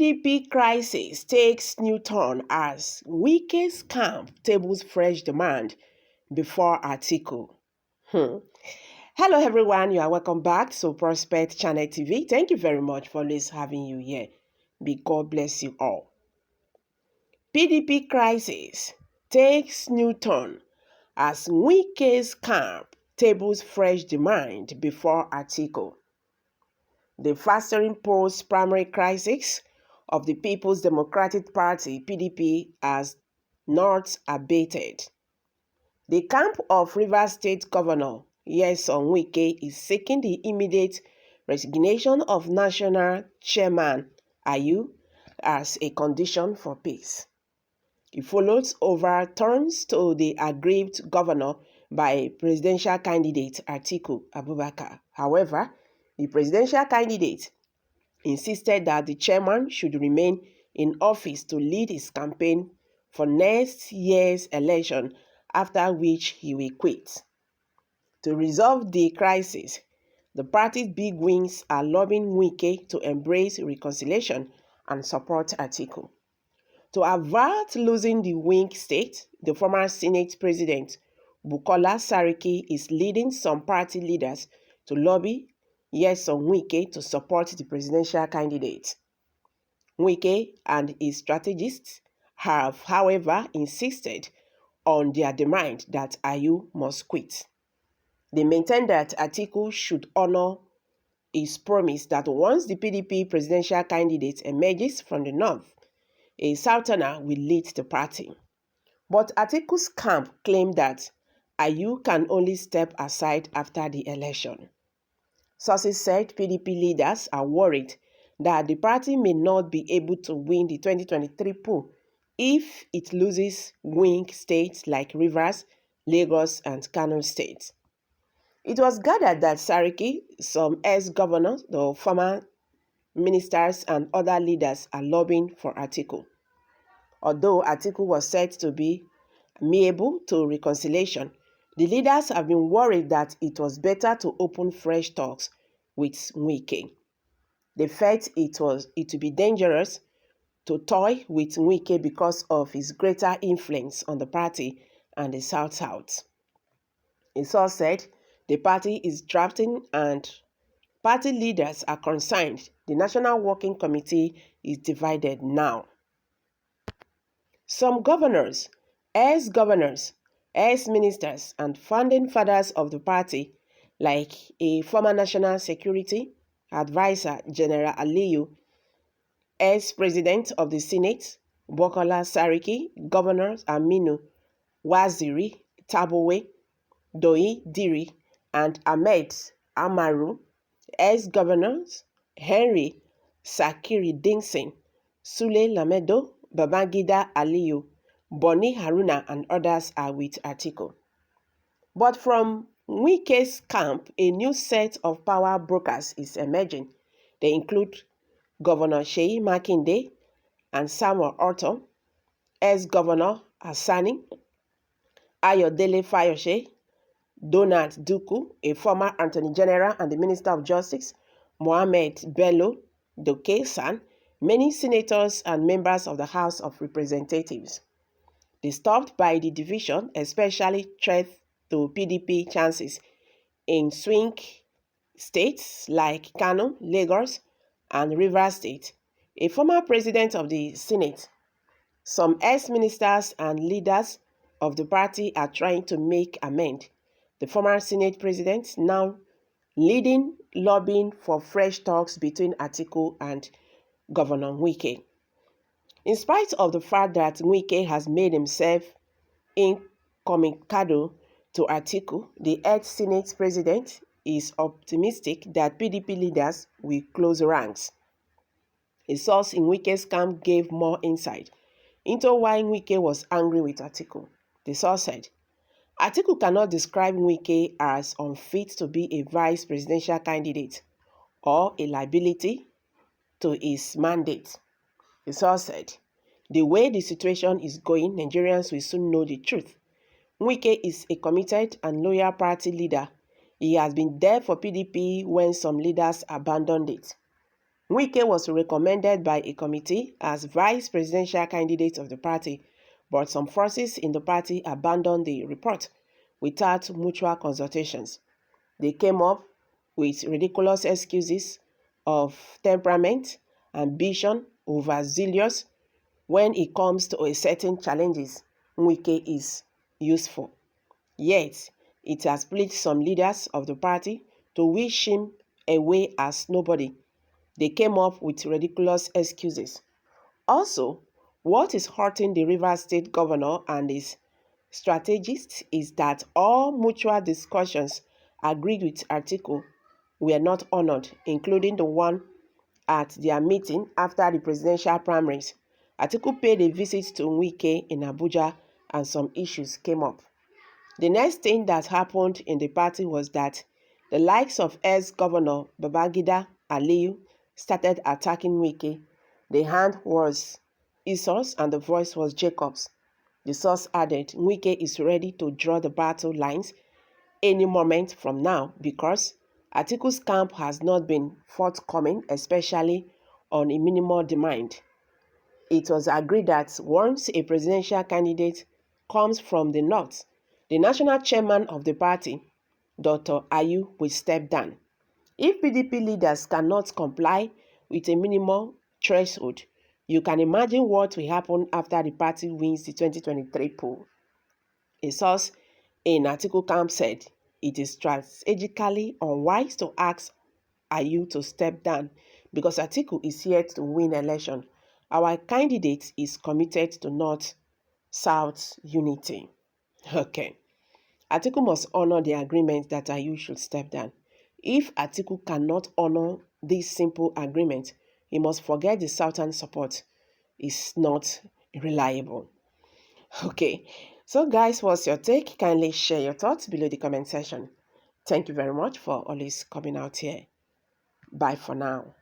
PDP crisis takes new turn as Wike's camp tables fresh demand before Atiku. Hello everyone, you are welcome back to Prospect Channel TV. Thank you very much for always having you here. May God bless you all. PDP crisis takes new turn as Wike's camp tables fresh demand before Atiku. The festering post-primary crisis of the People's Democratic Party (PDP) has not abated. The camp of Rivers State Governor Nyesom Wike is seeking the immediate resignation of National Chairman Ayu as a condition for peace. It follows overturns to the aggrieved governor by presidential candidate Atiku Abubakar. However, the presidential candidate insisted that the chairman should remain in office to lead his campaign for next year's election, after which he will quit. To resolve the crisis, the party's big wings are lobbying Wike to embrace reconciliation and support Atiku. To avert losing the wing state, the former Senate President Bukola Saraki is leading some party leaders to lobby Nyesom Wike to support the presidential candidate. Wike and his strategists have, however, insisted on their demand that Ayu must quit. They maintain that Atiku should honor his promise that once the PDP presidential candidate emerges from the north, a southerner will lead the party. But Atiku's camp claimed that Ayu can only step aside after the election. Sources said PDP leaders are worried that the party may not be able to win the 2023 poll if it loses wing states like Rivers, Lagos, and Kano states. It was gathered that Saraki, some ex-governors, the former ministers, and other leaders are lobbying for Atiku. Although Atiku was said to be amenable to reconciliation, the leaders have been worried that it was better to open fresh talks with Wike. They felt it would be dangerous to toy with Wike because of his greater influence on the party and the South-South. A source said the party is drafting and party leaders are concerned the National Working Committee is divided now. Some governors, ex-governors, ex-ministers, and founding fathers of the party, like a former National Security Advisor, General Aliyu, ex-president of the Senate, Bukola Saraki, Governors Aminu Waziri Tabowe, Doi Diri, and Ahmed Amaru, ex-governors Henry Sakiri Dingson, Sule Lamedo, Babangida Aliyu, Boni Haruna, and others are with Atiku. But from Wike's camp, a new set of power brokers is emerging. They include Governor Seyi Makinde and Samuel Ortom, ex-Governor Hassani, Ayodele Fayose, Donald Duku, a former Attorney General and the Minister of Justice, Mohammed Bello Doke-San, many senators and members of the House of Representatives. Disturbed by the division, especially threat to PDP chances in swing states like Kano, Lagos, and Rivers State, a former president of the Senate, some ex-ministers and leaders of the party are trying to make amends. The former Senate president now leading lobbying for fresh talks between Atiku and Governor Wike. In spite of the fact that Wike has made himself incommunicado to Atiku, the ex-Senate president is optimistic that PDP leaders will close ranks. A source in Wike's camp gave more insight into why Wike was angry with Atiku. The source said, Atiku cannot describe Wike as unfit to be a vice presidential candidate or a liability to his mandate. The source said, the way the situation is going, Nigerians will soon know the truth. Wike is a committed and loyal party leader. He has been there for PDP when some leaders abandoned it. Wike was recommended by a committee as vice presidential candidate of the party, but some forces in the party abandoned the report without mutual consultations. They came up with ridiculous excuses of temperament, ambition, overzealous. When it comes to a certain challenges, Wike is useful. Yet, it has pleased some leaders of the party to wish him away as nobody. They came up with ridiculous excuses. Also, what is hurting the Rivers State governor and his strategists is that all mutual discussions agreed with Atiku were not honored, including the one at their meeting after the presidential primaries. Atiku paid a visit to Wike in Abuja and some issues came up. The next thing that happened in the party was that the likes of ex-governor Babangida Aliyu started attacking Wike. The hand was Esau's and the voice was Jacob's. The source added, Wike is ready to draw the battle lines any moment from now because Atiku's camp has not been forthcoming, especially on a minimal demand. It was agreed that once a presidential candidate comes from the north, the national chairman of the party, Dr. Ayu, will step down. If PDP leaders cannot comply with a minimal threshold, you can imagine what will happen after the party wins the 2023 poll. A source in Atiku camp said it is strategically unwise to ask Ayu to step down because Atiku is yet to win election. Our candidate is committed to North-South unity. Okay. Atiku must honor the agreement that Ayu should step down. If Atiku cannot honor this simple agreement, he must forget the Southern support is not reliable. Okay, so guys, what's your take? Kindly share your thoughts below the comment section. Thank you very much for always coming out here. Bye for now.